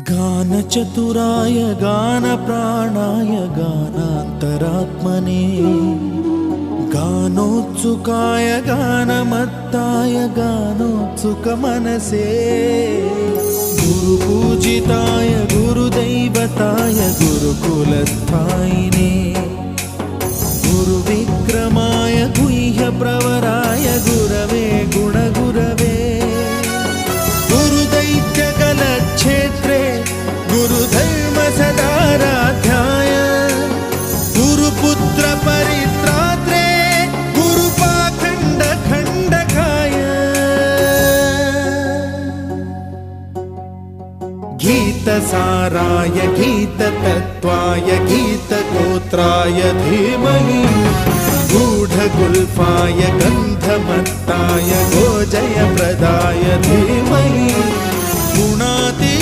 गानचतुराय गानप्राणाय गानान्तरात्मने गानोत्सुकाय गानमत्ताय गानोत्सुकमनसे गुरुपूजिताय गुरुदैवताय गुरुकुलस्थायिने गुरुविक्रमाय गुह्यप्रवराय गुरवे गुणगुरवे गुरुदैत्यकलक्षेत्रे गुरुधर्मसदाराध्याय गुरुपुत्रपरित्रात्रे गुरुपाखण्डखण्डकाय गीतसाराय गीततत्त्वाय गीतगोत्राय धीमहि गूढगुल्फाय गन्धमत्ताय गोजयप्रदाय धीमहि गुणाति